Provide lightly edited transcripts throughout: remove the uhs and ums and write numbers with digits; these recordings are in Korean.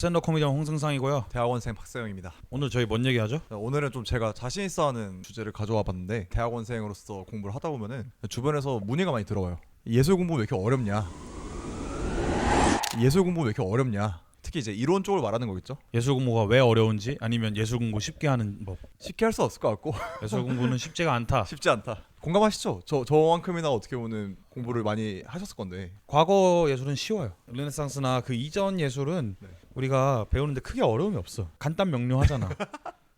스탠드업 코미디언 홍승상이고요. 대학원생 박세영입니다. 오늘 저희 뭔 얘기하죠? 오늘은 좀 제가 자신 있어하는 주제를 가져와 봤는데, 대학원생으로서 공부를 하다 보면은 주변에서 문의가 많이 들어와요. 예술 공부 왜 이렇게 어렵냐? 예술 공부 왜 이렇게 어렵냐? 특히 이제 이론 쪽을 말하는 거겠죠? 예술 공부가 왜 어려운지, 아니면 예술 공부 쉽게 하는 법. 쉽게 할 수 없을 것 같고 예술 공부는 쉽지가 않다. 쉽지 않다. 공감하시죠? 저만큼이나 어떻게 보면 공부를 많이 하셨을 건데. 과거 예술은 쉬워요. 르네상스나 그 이전 예술은 네. 우리가 배우는데 크게 어려움이 없어. 간단 명료하잖아.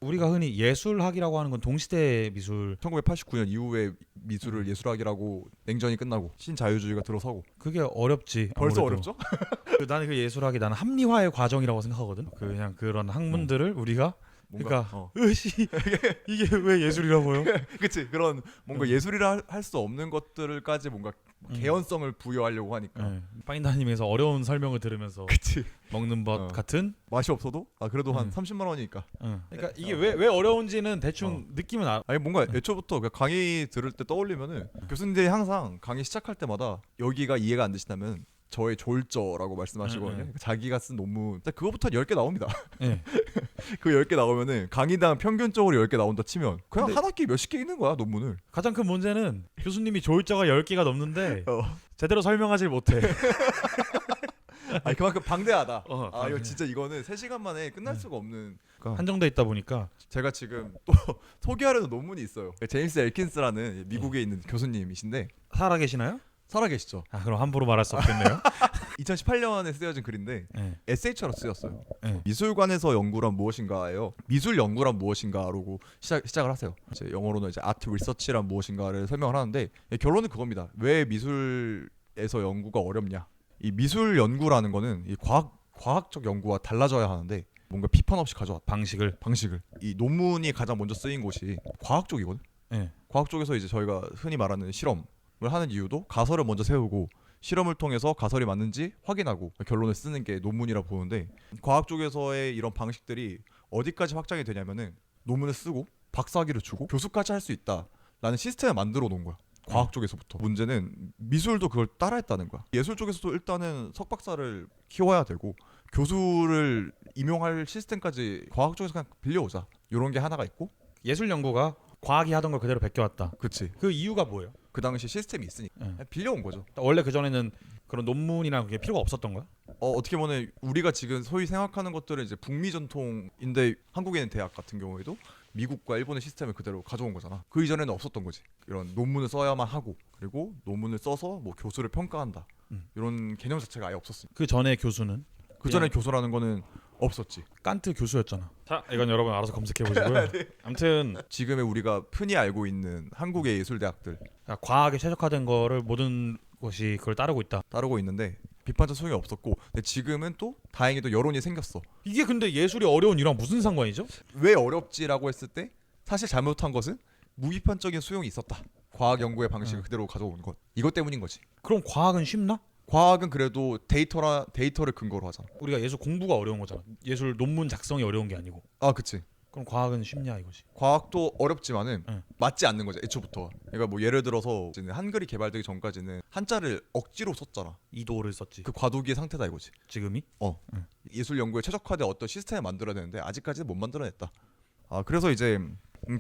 우리가 흔히 예술학이라고 하는 건 동시대 미술. 1989년 이후에 미술을 예술학이라고 냉전이 끝나고 신자유주의가 들어서고. 그게 어렵지. 벌써 아무래도. 어렵죠? 나는 그 예술학이 나는 합리화의 과정이라고 생각하거든. 그냥 그런 학문들을 우리가 뭔가 그러니까 이게 왜 예술이라고요? 그치, 그런 뭔가 예술이라 할 수 없는 것들까지 뭔가 개연성을 부여하려고 하니까. 네. 파인다님에서 어려운 설명을 들으면서 그치. 먹는 것 같은. 맛이 없어도 그래도 한 30만 원이니까. 그러니까 이게 왜 어려운지는 대충 느낌은 알아. 아니 뭔가 애초부터 그 강의 들을 때 떠올리면은 교수님들이 항상 강의 시작할 때마다 여기가 이해가 안 되시다면 저의 졸저라고 말씀하시거든요. 자기가 쓴 논문 그거부터 10개 나옵니다. 네. 그 10개 나오면은 강의당 평균적으로 10개 나온다 치면 그냥 한 학기 몇십 개 읽는 거야, 논문을. 가장 큰 문제는 교수님이 조일자가 10개가 넘는데 어. 제대로 설명하지 못해. 아니 그만큼 방대하다. 방대해. 이거 진짜 이거는 3시간 만에 끝날 수가 없는. 한정돼 있다 보니까. 제가 지금 또 소개하려는 논문이 있어요. 제임스 엘킨스라는 미국에 있는 교수님이신데. 살아 계시나요? 살아계시죠. 그럼 함부로 말할 수 없겠네요. 2018년에 쓰여진 글인데 네. 에세이처럼 쓰였어요. 네. 미술관에서 연구란 무엇인가예요. 미술 연구란 무엇인가라고 시작을 하세요. 이제 영어로는 이제 아트 리서치란 무엇인가를 설명을 하는데 결론은 그겁니다. 왜 미술에서 연구가 어렵냐. 이 미술 연구라는 거는 이 과학적 연구와 달라져야 하는데 뭔가 비판 없이 가져왔다. 방식을 이 논문이 가장 먼저 쓰인 곳이 과학 쪽이거든. 네. 과학 쪽에서 이제 저희가 흔히 말하는 실험을 하는 이유도 가설을 먼저 세우고 실험을 통해서 가설이 맞는지 확인하고 결론을 쓰는 게 논문이라 보는데, 과학 쪽에서의 이런 방식들이 어디까지 확장이 되냐면은 논문을 쓰고 박사학위를 주고 교수까지 할 수 있다라는 시스템을 만들어 놓은 거야. 과학 쪽에서부터. 문제는 미술도 그걸 따라했다는 거야. 예술 쪽에서도 일단은 석박사를 키워야 되고 교수를 임용할 시스템까지 과학 쪽에서 그냥 빌려오자, 이런 게 하나가 있고. 예술 연구가 과학이 하던 걸 그대로 베껴왔다. 그치. 그 이유가 뭐예요? 그 당시 시스템이 있으니까 그냥 빌려온 거죠. 원래 그 전에는 그런 논문이나 그게 필요가 없었던 거야? 어떻게 보면 우리가 지금 소위 생각하는 것들은 이제 북미 전통인데, 한국에 있는 대학 같은 경우에도 미국과 일본의 시스템을 그대로 가져온 거잖아. 그 이전에는 없었던 거지. 이런 논문을 써야만 하고, 그리고 논문을 써서 뭐 교수를 평가한다, 이런 개념 자체가 아예 없었어. 그 전에 교수는? 그 전에 교수라는 거는 없었지. 칸트 교수였잖아. 자, 이건 여러분 알아서 검색해 보시고요. 네. 아무튼 지금의 우리가 흔히 알고 있는 한국의 예술대학들 과학에 최적화된 거를 모든 것이 그걸 따르고 있다. 따르고 있는데 비판적 소용이 없었고, 근데 지금은 또 다행히도 여론이 생겼어. 이게 근데 예술이 어려운 이랑 무슨 상관이죠? 왜 어렵지라고 했을 때 사실 잘못한 것은 무비판적인 수용이 있었다. 과학 연구의 방식을 그대로 가져온 것, 이것 때문인 거지. 그럼 과학은 쉽나? 과학은 그래도 데이터를 근거로 하잖아. 우리가 예술 공부가 어려운 거잖아. 예술 논문 작성이 어려운 게 아니고. 그치. 그럼 과학은 쉽냐 이거지. 과학도 어렵지만은 응. 맞지 않는 거죠, 애초부터. 그러니까 뭐 예를 들어서 한글이 개발되기 전까지는 한자를 억지로 썼잖아. 이도를 썼지. 그 과도기의 상태다 이거지. 지금이? 예술 연구에 최적화된 어떤 시스템을 만들어야 되는데 아직까지는 못 만들어냈다. 그래서 이제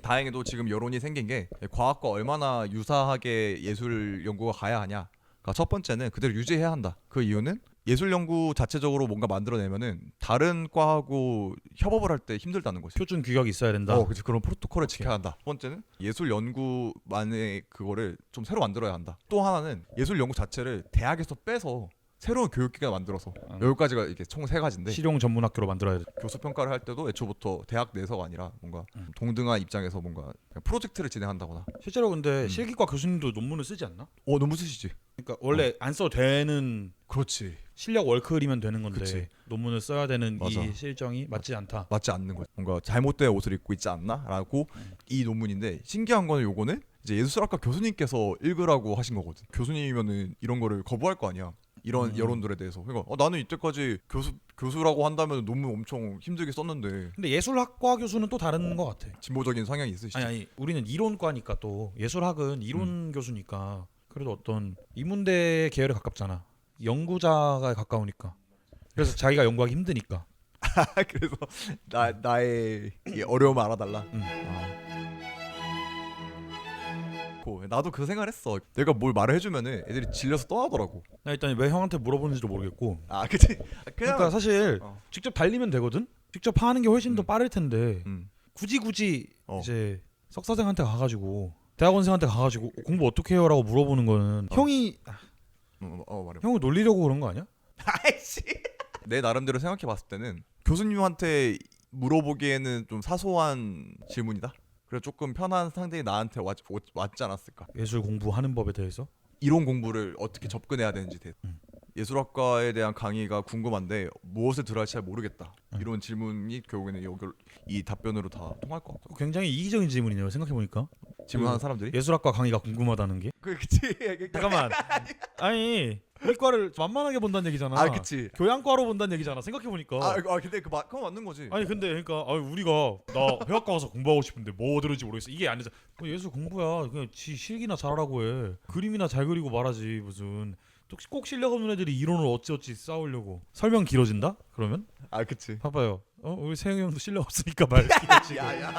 다행히도 지금 여론이 생긴 게, 과학과 얼마나 유사하게 예술 연구가 가야 하냐. 첫 번째는 그대로 유지해야 한다. 그 이유는 예술 연구 자체적으로 뭔가 만들어내면은 다른 과하고 협업을 할 때 힘들다는 거지. 표준 규격이 있어야 된다. 그치. 그런 프로토콜을 지켜야 한다. 두 번째는 예술 연구만의 그거를 좀 새로 만들어야 한다. 또 하나는 예술 연구 자체를 대학에서 빼서 새로운 교육기관을 만들어서, 여기까지가 이게 총 3가지인데, 실용 전문 학교로 만들어야 돼. 교수 평가를 할 때도 애초부터 대학 내서가 아니라 뭔가 동등한 입장에서 뭔가 그냥 프로젝트를 진행한다거나. 실제로 근데 실기과 교수님도 논문을 쓰지 않나? 너무 쓰시지. 그러니까 원래 안 써도 되는, 그렇지. 실력 월클이면 되는 건데 그치. 논문을 써야 되는 맞아. 이 실정이 맞지 않다. 맞지 않는 거지. 뭔가 잘못된 옷을 입고 있지 않나? 라고 이 논문인데, 신기한 거는 요거는 이제 예술학과 교수님께서 읽으라고 하신 거거든. 교수님이면은 이런 거를 거부할 거 아니야, 이런 여론들에 대해서. 그러니까 나는 이때까지 교수라고 한다면 논문 엄청 힘들게 썼는데. 근데 예술학과 교수는 또 다른 것 같아. 진보적인 성향이 있으시죠? 아니 우리는 이론과니까, 또 예술학은 이론 교수니까 그래도 어떤 인문대 계열에 가깝잖아. 연구자가 가까우니까. 그래서 자기가 연구하기 힘드니까. 그래서 나의 이 어려움을 알아달라. 나도 그 생각했어. 내가 뭘 말을 해주면은 애들이 질려서 떠나더라고. 나 일단 왜 형한테 물어보는지도 모르겠고. 아 그치. 그냥 그러니까 사실 직접 달리면 되거든. 직접 하는 게 훨씬 더 빠를 텐데 굳이 이제 석사생한테 가가지고 대학원생한테 가가지고 공부 어떻게 해요라고 물어보는 거는 형이 말해. 형을 놀리려고 그런 거 아니야? 아이씨. 내 나름대로 생각해봤을 때는 교수님한테 물어보기에는 좀 사소한 질문이다. 그래서 조금 편한 상대이 나한테 왔지 않았을까. 예술 공부하는 법에 대해서 이론 공부를 어떻게 접근해야 되는지 예술학과에 대한 강의가 궁금한데 무엇을 들어야 할지 잘 모르겠다. 이런 질문이 결국에는 이 답변으로 다 통할 것 같고. 굉장히 이기적인 질문이네요. 생각해 보니까 질문하는 사람들이 예술학과 강의가 궁금하다는 게. 그치. 잠깐만. 아니 우리과를 만만하게 본다는 얘기잖아. 아 그치. 교양과로 본다는 얘기잖아. 생각해 보니까. 근데 그건 맞는 거지. 아니 근데 그러니까 우리가 나 회화과 가서 공부하고 싶은데 뭐 들을지 모르겠어. 이게 아니잖아. 예술 공부야. 그냥 지 실기나 잘하라고 해. 그림이나 잘 그리고 말하지 무슨. 또 꼭 실력 없는 애들이 이론을 어찌어찌 싸우려고. 설명 길어진다? 그러면? 아 그치. 봐봐요. 우리 세영이 형도 실력 없으니까 말 길어지고. 야야.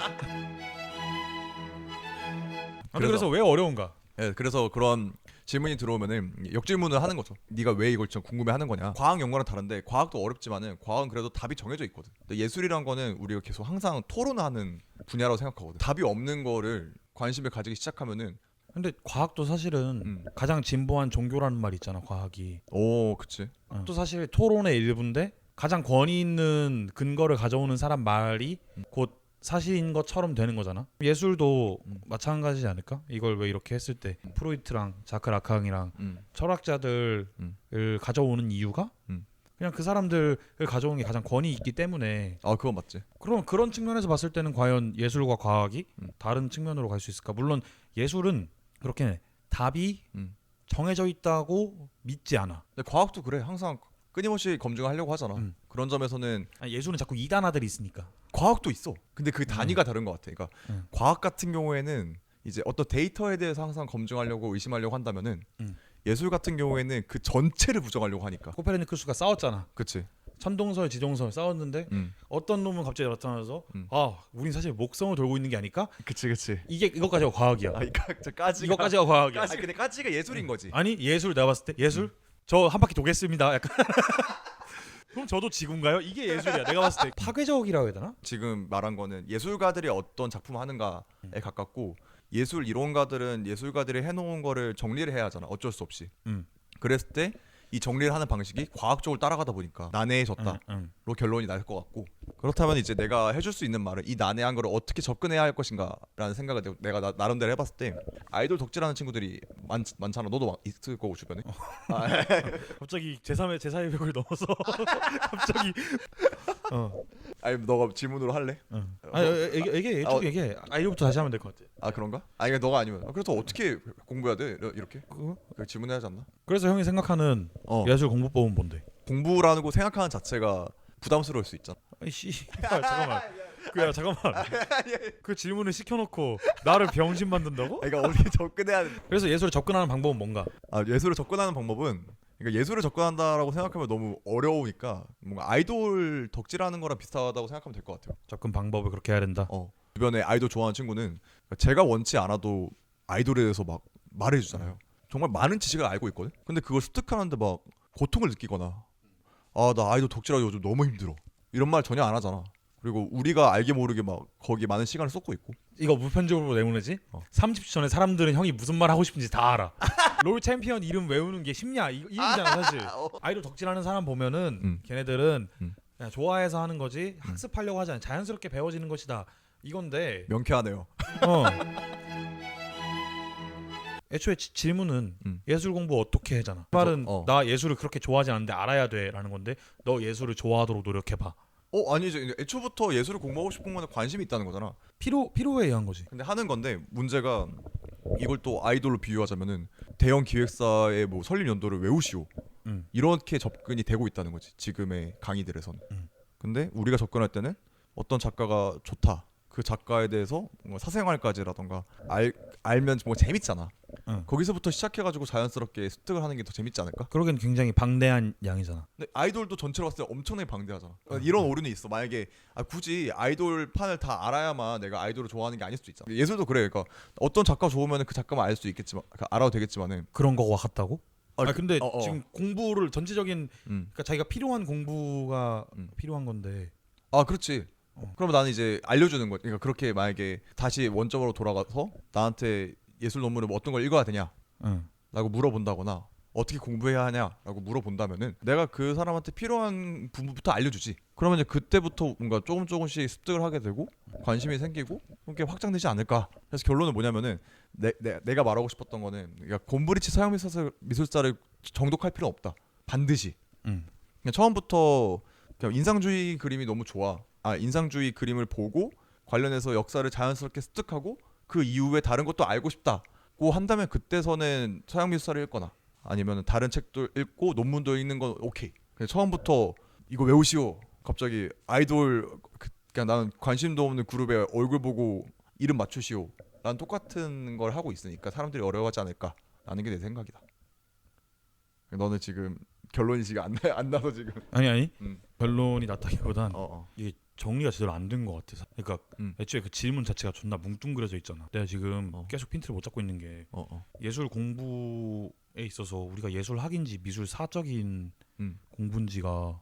그래서 왜 어려운가? 네, 그래서 그런 질문이 들어오면은 역질문을 하는 거죠. 네가 왜 이걸 좀 궁금해하는 거냐. 과학 연구랑 다른데 과학도 어렵지만은 과학은 그래도 답이 정해져 있거든. 근데 예술이란 거는 우리가 계속 항상 토론하는 분야라고 생각하거든. 답이 없는 거를 관심을 가지기 시작하면은. 근데 과학도 사실은 가장 진보한 종교라는 말 있잖아. 과학이. 오, 그치. 또 사실 토론의 일부인데 가장 권위 있는 근거를 가져오는 사람 말이 곧 사실인 것처럼 되는 거잖아. 예술도 마찬가지지 않을까? 이걸 왜 이렇게 했을 때 프로이트랑 자크 라캉이랑 철학자들을 가져오는 이유가 그냥 그 사람들을 가져오는 게 가장 권위 있기 때문에. 아 그건 맞지. 그럼 그런 측면에서 봤을 때는 과연 예술과 과학이 다른 측면으로 갈 수 있을까? 물론 예술은 그렇게 답이 정해져 있다고 믿지 않아. 근데 과학도 그래. 항상 끊임없이 검증하려고 하잖아. 그런 점에서는 예술은 자꾸 이단아들이 있으니까. 과학도 있어. 근데 그 단위가 다른 것 같아. 그러니까 과학 같은 경우에는 이제 어떤 데이터에 대해서 항상 검증하려고 의심하려고 한다면은 예술 같은 경우에는 그 전체를 부정하려고 하니까. 코페르니쿠스가 싸웠잖아. 그치. 천동설, 지동설 싸웠는데 어떤 놈은 갑자기 나타나서 우린 사실 목성을 돌고 있는 게 아닐까? 그치. 이것까지가 과학이야. 이것까지가 과학이야. 근데 까지가 예술인 거지. 아니 예술 내가 봤을 때 예술? 저 한 바퀴 도겠습니다. 약간 그럼 저도 지구인가요? 이게 예술이야. 내가 봤을 때 파괴적이라고 해야 되나? 지금 말한 거는 예술가들이 어떤 작품을 하는가에 가깝고 예술 이론가들은 예술가들이 해놓은 거를 정리를 해야 하잖아. 어쩔 수 없이. 그랬을 때 이 정리를 하는 방식이 과학적으로 따라가다 보니까 난해해졌다로 결론이 날 것 같고. 그렇다면 이제 내가 해줄 수 있는 말은 이 난해한 거를 어떻게 접근해야 할 것인가라는 생각을 내가 나름대로 해봤을 때 아이돌 덕질하는 친구들이 많잖아. 너도 있을 거고 주변에. 갑자기 제4의 벽을 넘어서 갑자기 아니 너가 질문으로 할래? 얘기해. 이거부터 다시 하면 될 것 같아. 아 그런가? 아니 너가 아니면 그래서 어떻게 공부해야 돼? 이렇게? 그 질문해야 하지 않나? 그래서 형이 생각하는 예술 공부법은 뭔데? 공부라는 거 생각하는 자체가 부담스러울 수 있잖아. 아이씨 잠깐만. 잠깐만. 그 질문을 시켜놓고 나를 병신 만든다고? 그러니까 어떻게 접근해야 돼? 그래서 예술에 접근하는 방법은 뭔가? 예술에 접근하는 방법은 그러니까 예술에 접근한다라고 생각하면 너무 어려우니까 뭔가 아이돌 덕질하는 거랑 비슷하다고 생각하면 될 것 같아요. 접근 방법을 그렇게 해야 된다. 주변에 아이돌 좋아하는 친구는 제가 원치 않아도 아이돌에 대해서 막 말해주잖아요. 정말 많은 지식을 알고 있거든. 근데 그걸 습득하는데 막 고통을 느끼거나 나 아이돌 덕질하기 요즘 너무 힘들어 이런 말 전혀 안 하잖아. 그리고 우리가 알게 모르게 막 거기에 많은 시간을 쏟고 있고. 이거 무편적으로 내보내지? 30초 전에 사람들은 형이 무슨 말 하고 싶은지 다 알아. 롤 챔피언 이름 외우는 게 쉽냐 이 얘기잖아 사실. 아이돌 덕질하는 사람 보면은 걔네들은 그냥 좋아해서 하는 거지 학습하려고 하지 않아. 자연스럽게 배워지는 것이다 이건데. 명쾌하네요. 애초에 질문은 예술 공부 어떻게 해잖아. 그 말은 나 예술을 그렇게 좋아하지 않는데 알아야 돼라는 건데 너 예술을 좋아하도록 노력해봐. 아니지. 애초부터 예술을 공부하고 싶은 거는 관심이 있다는 거잖아. 필요에 의한 거지. 근데 하는 건데 문제가 이걸 또 아이돌로 비유하자면은 대형 기획사의 뭐 설립 연도를 외우시오. 이렇게 접근이 되고 있다는 거지. 지금의 강의들에서는. 근데 우리가 접근할 때는 어떤 작가가 좋다. 그 작가에 대해서 뭐 사생활까지라던가 알면 뭐 재밌잖아. 응. 거기서부터 시작해가지고 자연스럽게 습득을 하는 게 더 재밌지 않을까? 그러기엔 굉장히 방대한 양이잖아. 근데 아이돌도 전체로 봤을 때 엄청나게 방대하잖아. 이런 오류는 있어. 만약에 굳이 아이돌 판을 다 알아야만 내가 아이돌을 좋아하는 게 아닐 수도 있잖아. 예술도 그래. 그러니까 어떤 작가 좋으면 그 작가만 알 수 있겠지만, 그러니까 알아도 되겠지만은. 그런 거와 같다고? 근데 어, 어. 지금 공부를 전체적인 그러니까 자기가 필요한 공부가 필요한 건데. 그렇지. 그러면 나는 이제 알려주는 거지. 그러니까 그렇게 만약에 다시 원점으로 돌아가서 나한테 예술 논문을 뭐 어떤 걸 읽어야 되냐? 응. 라고 물어본다거나 어떻게 공부해야 하냐라고 물어본다면은 내가 그 사람한테 필요한 부분부터 알려주지. 그러면 이제 그때부터 뭔가 조금씩 습득을 하게 되고 관심이 생기고 그렇게 확장되지 않을까. 그래서 결론은 뭐냐면은 내가 말하고 싶었던 거는 그러니까 곰브리치 서양 미술사를 정독할 필요 없다. 반드시. 그냥 처음부터 그냥 인상주의 그림이 너무 좋아. 인상주의 그림을 보고 관련해서 역사를 자연스럽게 습득하고 그 이후에 다른 것도 알고 싶다고 한다면 그때서는 서양 미술사를 읽거나 아니면 다른 책도 읽고 논문도 읽는 건 오케이. 그냥 처음부터 이거 외우시오. 갑자기 아이돌 그냥 나는 관심도 없는 그룹의 얼굴 보고 이름 맞추시오. 난 똑같은 걸 하고 있으니까 사람들이 어려워하지 않을까 라는 게 내 생각이다. 너는 지금 결론이 지금 안 나서 지금. 아니 음. 결론이 났다기보단 어. 이게 정리가 제대로 안 된 것 같아서. 그러니까 애초에 그 질문 자체가 존나 뭉뚱그려져 있잖아. 내가 지금 계속 핀트를 못 잡고 있는 게 예술 공부에 있어서 우리가 예술 학인지 미술 사적인 공부인지가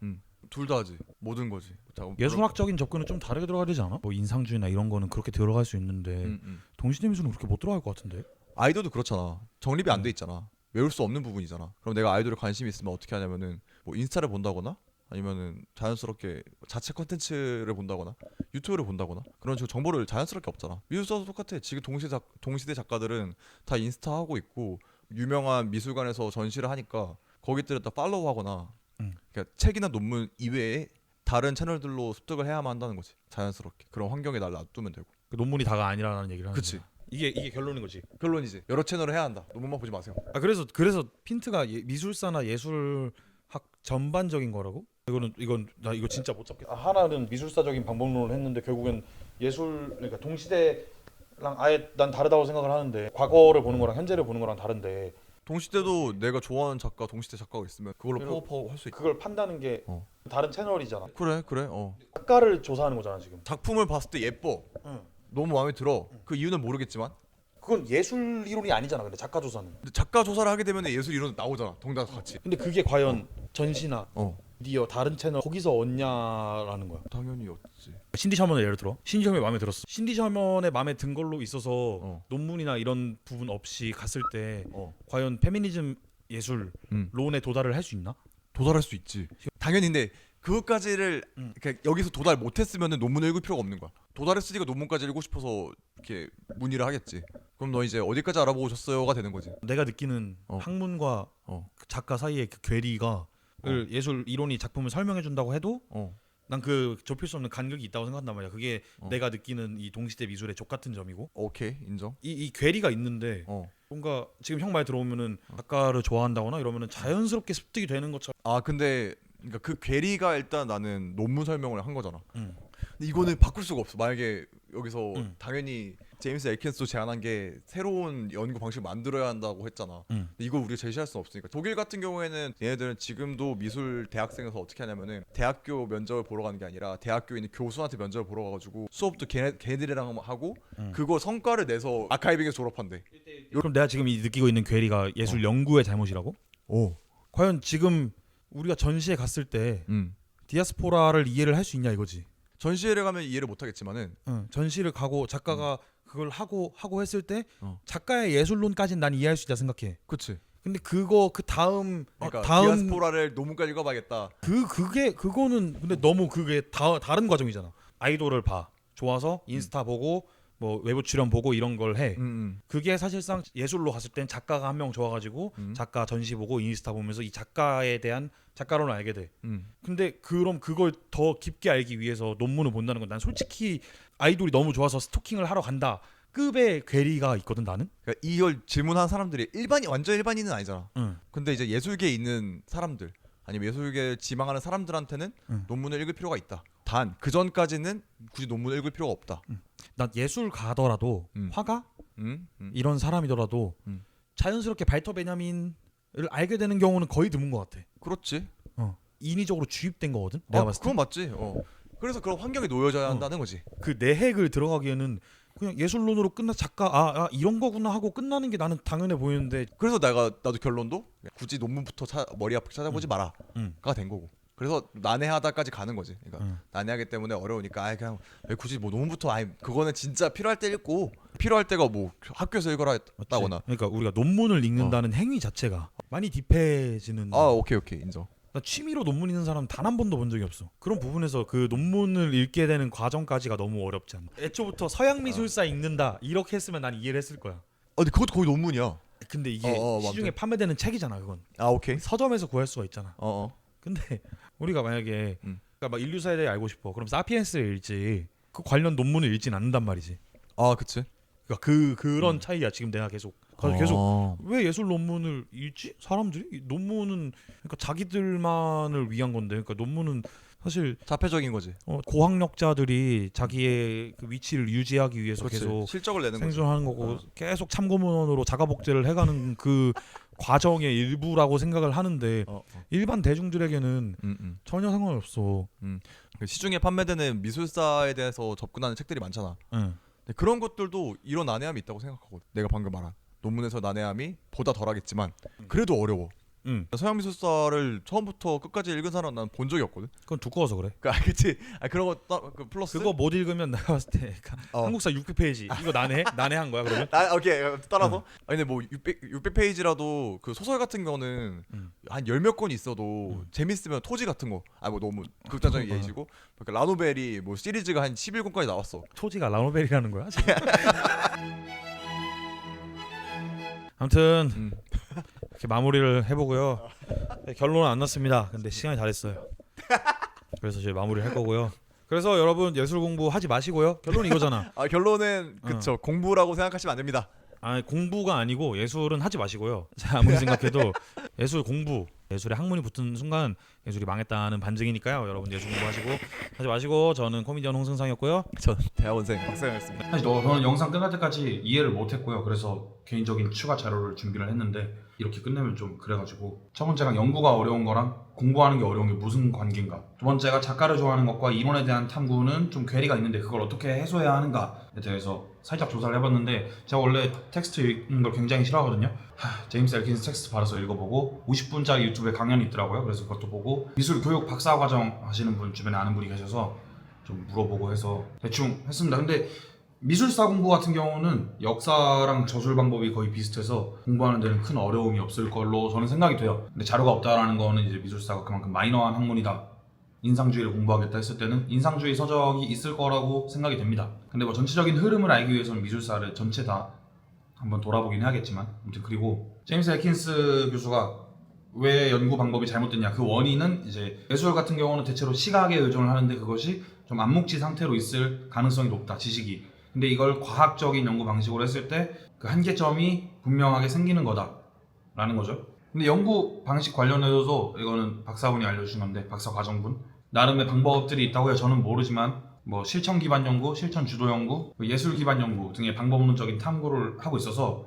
둘 다지. 모든 거지. 예술학적인 접근은 좀 다르게 들어가야 되지 않아? 뭐 인상주의나 이런 거는 그렇게 들어갈 수 있는데 동시대 미술은 그렇게 못 들어갈 것 같은데? 아이돌도 그렇잖아. 정립이 안 돼 있잖아. 외울 수 없는 부분이잖아. 그럼 내가 아이돌에 관심이 있으면 어떻게 하냐면은 뭐 인스타를 본다거나 아니면은 자연스럽게 자체 컨텐츠를 본다거나 유튜브를 본다거나 그런 식으로 정보를 자연스럽게 없잖아. 미술사도 똑같아. 지금 동시대 작가들은 다 인스타 하고 있고 유명한 미술관에서 전시를 하니까 거기들을 다 팔로우하거나 그러니까 책이나 논문 이외에 다른 채널들로 습득을 해야만 한다는 거지. 자연스럽게 그런 환경에 날 놔두면 되고. 그 논문이 다가 아니라는 얘기를 하는 그치. 거야. 이게 결론인 거지. 결론이지. 여러 채널을 해야 한다. 논문만 보지 마세요. 그래서 핀트가 미술사나 예술학 전반적인 거라고? 나 이거 진짜 못 잡겠다. 하나는 미술사적인 방법론을 했는데 결국엔 그러니까 동시대랑 아예 난 다르다고 생각을 하는데 과거를 보는 거랑 현재를 보는 거랑 다른데 동시대도 내가 좋아하는 작가, 동시대 작가가 있으면 그걸로 그리고 파워파워 할 수 있고. 그걸 판다는 게 다른 채널이잖아. 그래. 작가를 조사하는 거잖아 지금. 작품을 봤을 때 예뻐. 너무 마음에 들어. 그 이유는 모르겠지만. 그건 예술 이론이 아니잖아. 근데 작가 조사는. 근데 작가 조사를 하게 되면 예술 이론 나오잖아. 동작 같이. 근데 그게 과연 전시나 미디어 다른 채널 거기서 얻냐라는 거야. 당연히 였지. 신디 셔먼을 예를 들어. 신디 셔먼이 마음에 들었어. 신디 셔먼의 마음에 든 걸로 있어서 논문이나 이런 부분 없이 갔을 때 과연 페미니즘 예술 론에 도달을 할 수 있나? 도달할 수 있지. 당연히. 근데 그것까지를 그러니까 여기서 도달 못했으면 논문을 읽을 필요가 없는 거야. 도달했으니까 논문까지 읽고 싶어서 이렇게 문의를 하겠지. 그럼 너 이제 어디까지 알아보셨어요가 되는 거지. 내가 느끼는 학문과 그 작가 사이의 그 괴리가 예술 이론이 작품을 설명해 준다고 해도 난 그 좁힐 수 없는 간격이 있다고 생각한단 말이야. 그게 내가 느끼는 이 동시대 미술의 족 같은 점이고. 오케이, 인정. 이 괴리가 있는데 뭔가 지금 형 말 들어오면은 작가를 좋아한다거나 이러면은 자연스럽게 습득이 되는 것처럼. 근데 그러니까 그 괴리가 일단 나는 논문 설명을 한 거잖아. 근데 이거는 바꿀 수가 없어. 만약에 여기서 당연히 제임스 엘킨스도 제안한 게 새로운 연구 방식을 만들어야 한다고 했잖아. 근데 이걸 우리가 제시할 수 없으니까. 독일 같은 경우에는 얘네들은 지금도 미술 대학생에서 어떻게 하냐면은 대학교 면접을 보러 가는 게 아니라 대학교에 있는 교수한테 면접을 보러 가가지고 수업도 걔네들이랑 하고 그거 성과를 내서 아카이빙에서 졸업한대. 그럼 내가 지금 느끼고 있는 괴리가 예술 연구의 잘못이라고? 과연 지금 우리가 전시에 갔을 때 디아스포라를 이해를 할 수 있냐 이거지. 전시회를 가면 이해를 못 하겠지만은 전시를 가고 작가가 그걸 하고 했을 때 작가의 예술론까지는 난 이해할 수 있다 생각해. 그치. 근데 그거 그 다음 그러니까 다음 디아스포라를 논문까지 읽어봐야겠다. 그거는 근데 너무 그게 다른 과정이잖아. 아이돌을 봐. 좋아서 인스타 보고 뭐 외부 출연 보고 이런 걸 해. 그게 사실상 예술로 갔을 땐 작가가 한 명 좋아가지고 작가 전시 보고 인스타 보면서 이 작가에 대한 작가론을 알게 돼. 근데 그럼 그걸 더 깊게 알기 위해서 논문을 본다는 건 난 솔직히 아이돌이 너무 좋아서 스토킹을 하러 간다 급의 괴리가 있거든 나는. 그러니까 이걸 질문한 사람들이 완전 일반인은 아니잖아. 근데 이제 예술계에 있는 사람들 아니면 예술계를 지망하는 사람들한테는 논문을 읽을 필요가 있다. 단 그 전까지는 굳이 논문을 읽을 필요가 없다. 난 예술 가더라도 화가 이런 사람이더라도 자연스럽게 발터 베냐민을 알게 되는 경우는 거의 드문 것 같아. 그렇지. 인위적으로 주입된 거거든. 내가 봤을 때. 그건 맞지. 그래서 그런 환경에 놓여져야 한다는 거지. 그 내 핵을 들어가기에는 그냥 예술론으로 끝나 작가 이런 거구나 하고 끝나는 게 나는 당연해 보이는데. 그래서 나도 결론도 굳이 논문부터 머리 아프게 찾아보지 마라가 된 거고. 그래서 난해하다까지 가는 거지. 그러니까 난해하기 때문에 어려우니까 그냥 왜 굳이 뭐 논문부터 그거는 진짜 필요할 때 읽고 필요할 때가 뭐 학교에서 읽어라 했다거나. 그러니까 우리가 논문을 읽는다는 행위 자체가 많이 딥해지는. 오케이 인정. 나 취미로 논문 읽는 사람 단 한 번도 본 적이 없어. 그런 부분에서 그 논문을 읽게 되는 과정까지가 너무 어렵지 않나. 애초부터 서양 미술사 읽는다 이렇게 했으면 난 이해를 했을 거야. 근데 그것도 거의 논문이야. 근데 이게 시중에 판매되는 책이잖아 그건. 오케이. 서점에서 구할 수가 있잖아. 근데 우리가 만약에 그러니까 막 인류사에 대해 알고 싶어. 그럼 사피엔스를 읽지. 그 관련 논문을 읽진 않는단 말이지. 그치. 그러니까 그런 차이야. 지금 내가 계속 왜 예술 논문을 읽지? 사람들이 논문은 그러니까 자기들만을 위한 건데. 그러니까 논문은 사실 자폐적인 거지. 고학력자들이 자기의 그 위치를 유지하기 위해서 그렇지. 계속 실적을 내는 생존하는 거고 계속 참고문헌으로 자가복제를 해가는 그 과정의 일부라고 생각을 하는데 일반 대중들에게는 전혀 상관없어. 시중에 판매되는 미술사에 대해서 접근하는 책들이 많잖아. 근데 그런 것들도 이런 난해함이 있다고 생각하거든. 내가 방금 말한 논문에서 난해함이 보다 덜하겠지만 그래도 어려워. 서양 미술사를 처음부터 끝까지 읽은 사람 난 본 적이 없거든. 그건 두꺼워서 그래. 그치. 그런 거 플러스 그거 못 읽으면 내가 봤을 때 한국사 600페이지 이거 난해한 거야 그러면? 오케이 따라서. 근데 뭐 600페이지라도 그 소설 같은 거는 한 열 몇 권 있어도 재밌으면 토지 같은 거. 뭐 너무 극단적인 예시고. 그러니까 라노벨이 뭐 시리즈가 한 11권까지 나왔어. 토지가 라노벨이라는 거야 지금? 아무튼 이렇게 마무리를 해보고요. 결론은 안 났습니다. 근데 시간이 다 됐어요. 그래서 저희 마무리를 할 거고요. 그래서 여러분 예술 공부 하지 마시고요. 결론 이거잖아. 결론은 그쵸. 공부라고 생각하시면 안 됩니다. 공부가 아니고 예술은 하지 마시고요. 제가 아무리 생각해도 예술 공부, 예술에 학문이 붙은 순간 예술이 망했다는 반증이니까요. 여러분 예술 공부하시고 하지 마시고. 저는 코미디언 홍승상이었고요. 전 대학원생 박세영이었습니다. 사실 저는 영상 끝날 때까지 이해를 못했고요. 그래서 개인적인 추가 자료를 준비를 했는데 이렇게 끝내면 좀 그래가지고 첫 번째랑 연구가 어려운 거랑 공부하는 게 어려운 게 무슨 관계인가. 두 번째가 작가를 좋아하는 것과 이론에 대한 탐구는 좀 괴리가 있는데 그걸 어떻게 해소해야 하는가에 대해서 살짝 조사를 해봤는데 제가 원래 텍스트 읽는 걸 굉장히 싫어하거든요. 제임스 엘킨스 텍스트 받아서 읽어보고 50분짜리 유튜브에 강연이 있더라고요. 그래서 그것도 보고 미술 교육 박사과정 하시는 분 주변에 아는 분이 계셔서 좀 물어보고 해서 대충 했습니다. 근데 미술사 공부 같은 경우는 역사랑 저술 방법이 거의 비슷해서 공부하는 데는 큰 어려움이 없을 걸로 저는 생각이 돼요. 근데 자료가 없다라는 거는 이제 미술사가 그만큼 마이너한 학문이다. 인상주의를 공부하겠다 했을 때는 인상주의 서적이 있을 거라고 생각이 됩니다. 근데 뭐 전체적인 흐름을 알기 위해서는 미술사를 전체 다 한번 돌아보긴 해야겠지만 아무튼 그리고 제임스 엘킨스 교수가 왜 연구 방법이 잘못됐냐 그 원인은 이제 예술 같은 경우는 대체로 시각에 의존을 하는데 그것이 좀 암묵지 상태로 있을 가능성이 높다 지식이. 근데 이걸 과학적인 연구 방식으로 했을 때 그 한계점이 분명하게 생기는 거다라는 거죠. 근데 연구 방식 관련해서도 이거는 박사분이 알려주신 건데 박사 과정분 나름의 방법들이 있다고요. 저는 모르지만 뭐 실천 기반 연구, 실천 주도 연구, 예술 기반 연구 등의 방법론적인 탐구를 하고 있어서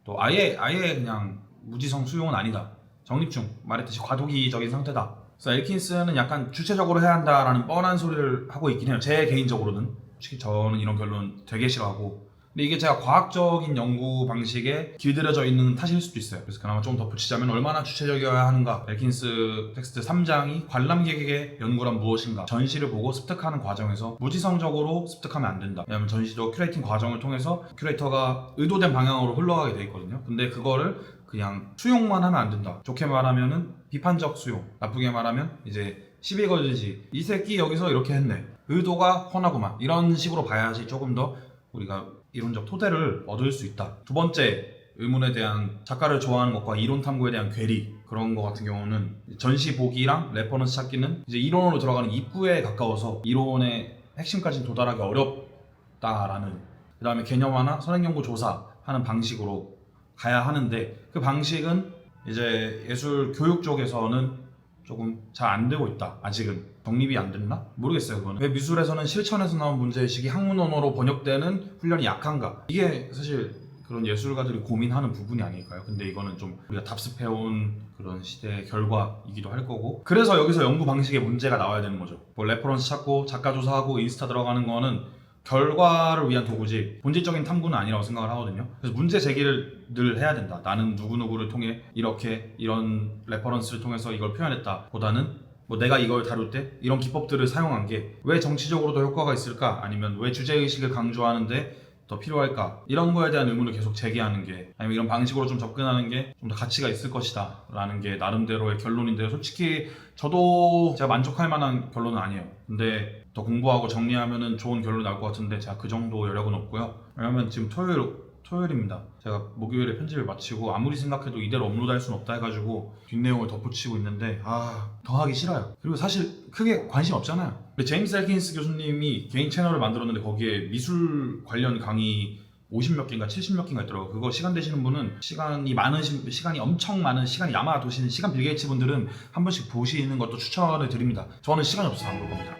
또 아예 그냥 무지성 수용은 아니다. 정립중 말했듯이 과도기적인 상태다. 그래서 엘킨스는 약간 주체적으로 해야 한다라는 뻔한 소리를 하고 있긴 해요. 제 개인적으로는 솔직히 저는 이런 결론 되게 싫어하고 근데 이게 제가 과학적인 연구 방식에 길들여져 있는 탓일 수도 있어요. 그래서 그나마 좀 덧붙이자면 얼마나 주체적이어야 하는가. 엘킨스 텍스트 3장이 관람객에게 연구란 무엇인가 전시를 보고 습득하는 과정에서 무지성적으로 습득하면 안 된다. 왜냐하면 전시도 큐레이팅 과정을 통해서 큐레이터가 의도된 방향으로 흘러가게 돼 있거든요. 근데 그거를 그냥 수용만 하면 안 된다. 좋게 말하면은 비판적 수용, 나쁘게 말하면 이제 시비 걸듯이 이 새끼 여기서 이렇게 했네. 의도가 훤하구만. 이런 식으로 봐야지 조금 더 우리가 이론적 토대를 얻을 수 있다. 두 번째 의문에 대한 작가를 좋아하는 것과 이론 탐구에 대한 괴리 그런 거 같은 경우는 전시 보기랑 레퍼런스 찾기는 이제 이론으로 들어가는 입구에 가까워서 이론의 핵심까지는 도달하기 어렵다라는 그 다음에 개념화나 선행연구 조사하는 방식으로 가야 하는데 그 방식은 이제 예술 교육 쪽에서는 조금 잘 안 되고 있다. 아직은 정립이 안 됐나? 모르겠어요. 그거는 왜 미술에서는 실천에서 나온 문제의식이 학문 언어로 번역되는 훈련이 약한가? 이게 사실 그런 예술가들이 고민하는 부분이 아닐까요? 근데 이거는 좀 우리가 답습해온 그런 시대의 결과이기도 할 거고, 그래서 여기서 연구 방식에 문제가 나와야 되는 거죠. 뭐 레퍼런스 찾고 작가 조사하고 인스타 들어가는 거는 결과를 위한 도구지 본질적인 탐구는 아니라고 생각을 하거든요. 그래서 문제 제기를 늘 해야 된다. 나는 누구누구를 통해 이렇게 이런 레퍼런스를 통해서 이걸 표현했다 보다는 뭐 내가 이걸 다룰 때 이런 기법들을 사용한 게 왜 정치적으로도 효과가 있을까, 아니면 왜 주제의식을 강조하는데 더 필요할까, 이런 거에 대한 의문을 계속 제기하는 게, 아니면 이런 방식으로 좀 접근하는 게 좀 더 가치가 있을 것이다 라는 게 나름대로의 결론인데요. 솔직히 저도 제가 만족할 만한 결론은 아니에요. 근데 더 공부하고 정리하면은 좋은 결론이 나올 것 같은데 제가 그 정도 여력은 없고요. 왜냐면 지금 토요일입니다. 제가 목요일에 편집을 마치고 아무리 생각해도 이대로 업로드할 수는 없다 해가지고 뒷내용을 덧붙이고 있는데 더 하기 싫어요. 그리고 사실 크게 관심 없잖아요. 근데 제임스 엘킨스 교수님이 개인 채널을 만들었는데 거기에 미술 관련 강의 50몇 개인가 70몇 개인가 있더라고요. 그거 시간 되시는 분은, 시간이 엄청 많은, 시간이 야마 도시는 시간 빌 게이츠 분들은 한 번씩 보시는 것도 추천을 드립니다. 저는 시간이 없어서 안 볼 겁니다.